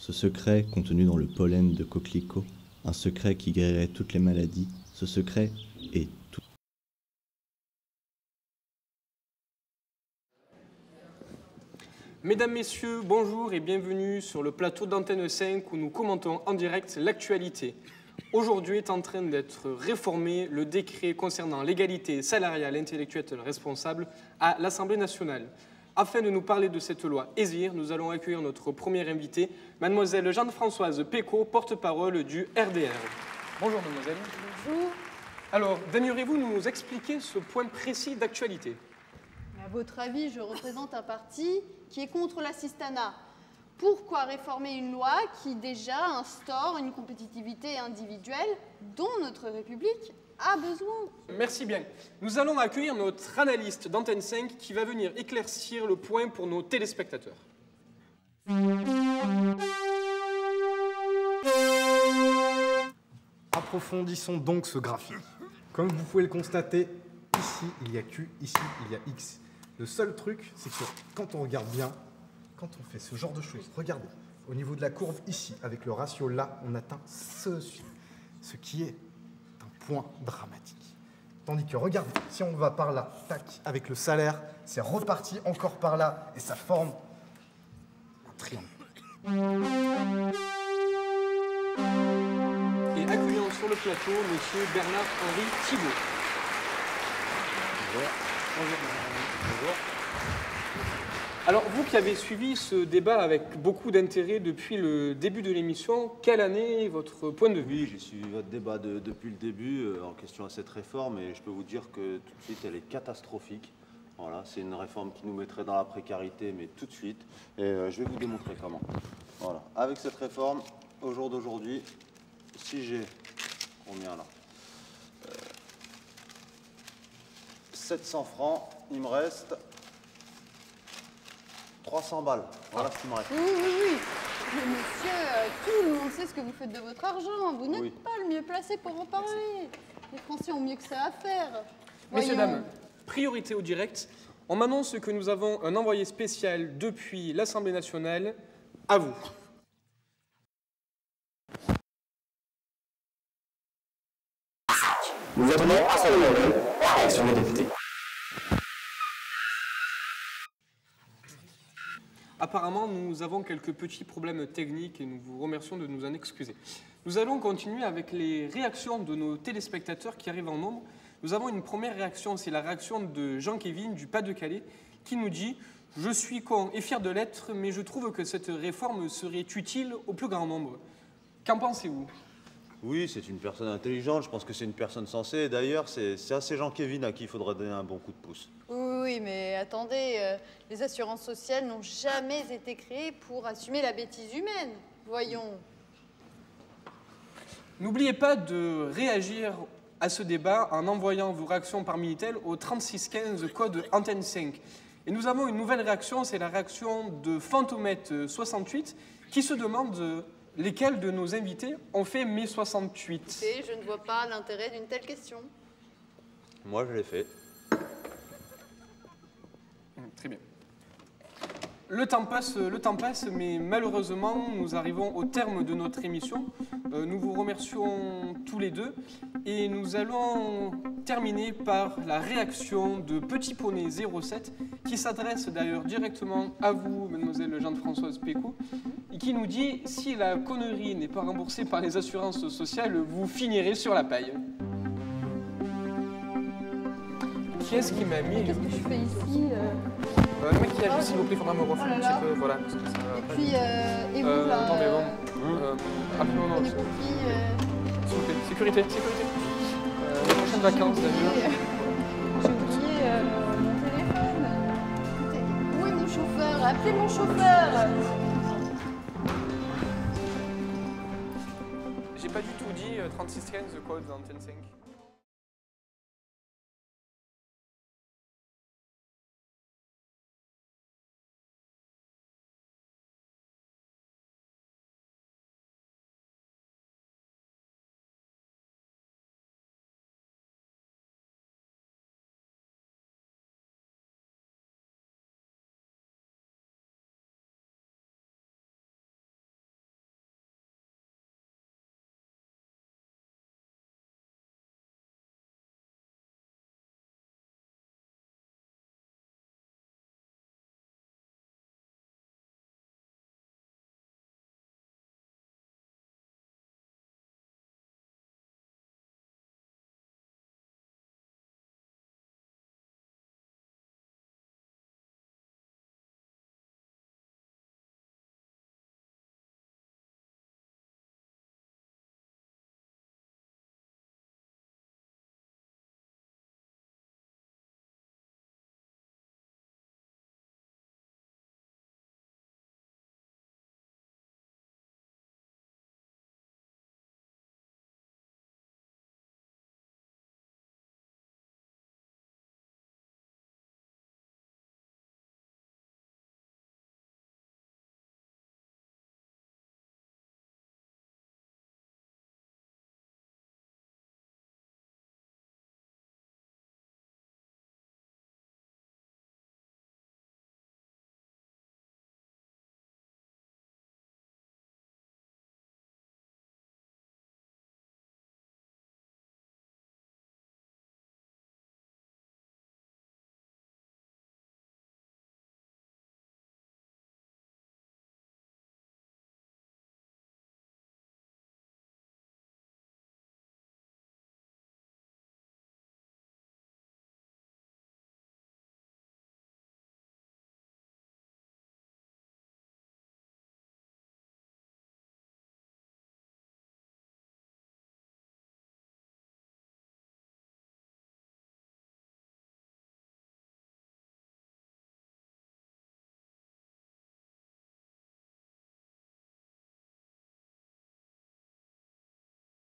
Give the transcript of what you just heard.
ce secret contenu dans le pollen de coquelicot, un secret qui guérirait toutes les maladies, ce secret est tout. Mesdames, Messieurs, bonjour et bienvenue sur le plateau d'Antenne 5 où nous commentons en direct l'actualité. Aujourd'hui est en train d'être réformé le décret concernant l'égalité salariale intellectuelle responsable à l'Assemblée nationale. Afin de nous parler de cette loi ESIR, nous allons accueillir notre première invitée, mademoiselle Jeanne-Françoise Pécaud, porte-parole du RDR. Bonjour mademoiselle. Bonjour. Alors, daigneriez-vous nous expliquer ce point précis d'actualité ? À votre avis, je représente un parti qui est contre l'assistanat. Pourquoi réformer une loi qui déjà instaure une compétitivité individuelle dont notre République a besoin? Merci bien. Nous allons accueillir notre analyste d'Antenne 5 qui va venir éclaircir le point pour nos téléspectateurs. Approfondissons donc ce graphique. Comme vous pouvez le constater, ici il y a Q, ici il y a X. Le seul truc, c'est que quand on regarde bien, quand on fait ce genre de choses, regardez, au niveau de la courbe ici, avec le ratio là, on atteint ceci, ce qui est un point dramatique. Tandis que, regardez, si on va par là, tac, avec le salaire, c'est reparti encore par là, et ça forme un triangle. Et accueillons sur le plateau M. Bernard-Henri Thibault. Bonjour. Bonjour. Alors, vous qui avez suivi ce débat avec beaucoup d'intérêt depuis le début de l'émission, quelle année est votre point de vue? Oui, j'ai suivi votre débat depuis le début en question à cette réforme et je peux vous dire que tout de suite, elle est catastrophique. Voilà, c'est une réforme qui nous mettrait dans la précarité, mais tout de suite. Et je vais vous démontrer comment. Voilà, avec cette réforme, au jour d'aujourd'hui, si j'ai combien là 700 francs, il me reste 300 balles. Voilà ce qu'il me reste. Oui. Mais monsieur, tout le monde sait ce que vous faites de votre argent. Vous n'êtes pas le mieux placé pour en parler. Les Français ont mieux que ça à faire. Messieurs, dames, priorité au direct. On m'annonce que nous avons un envoyé spécial depuis l'Assemblée nationale. À vous. Nous attendons à sa nouvelle élection des députés. Apparemment, nous avons quelques petits problèmes techniques et nous vous remercions de nous en excuser. Nous allons continuer avec les réactions de nos téléspectateurs qui arrivent en nombre. Nous avons une première réaction, c'est la réaction de Jean-Kévin du Pas-de-Calais qui nous dit « Je suis con et fier de l'être, mais je trouve que cette réforme serait utile au plus grand nombre. » Qu'en pensez-vous ? Oui, c'est une personne intelligente, je pense que c'est une personne sensée. D'ailleurs, c'est à ces Jean-Kévin à qui il faudra donner un bon coup de pouce. Oui, mais attendez, les assurances sociales n'ont jamais été créées pour assumer la bêtise humaine. Voyons. N'oubliez pas de réagir à ce débat en envoyant vos réactions par Minitel au 3615 code Antenne 5. Et nous avons une nouvelle réaction, c'est la réaction de Fantomètre68 qui se demande lesquels de nos invités ont fait mai 68. Et je ne vois pas l'intérêt d'une telle question. Moi, je l'ai fait. Très bien. Le temps passe, mais malheureusement, nous arrivons au terme de notre émission. Nous vous remercions tous les deux et nous allons terminer par la réaction de Petit Poney 07 qui s'adresse d'ailleurs directement à vous, mademoiselle Jeanne-Françoise Pécaud, et qui nous dit « Si la connerie n'est pas remboursée par les assurances sociales, vous finirez sur la paille. » Qui est-ce qui m'a mis... Qu'est-ce que je fais ici le maquillage, s'il vous plaît, il faudra me refaire un petit peu, voilà. Parce que ça Et puis, et vous là attendez, absolument non. on est compris. S'il vous plaît, sécurité. Les prochaines vacances, d'ailleurs. J'ai oublié mon téléphone. Où est mon chauffeur? Appelez mon chauffeur. J'ai pas du tout dit 3615 code Antenne 5.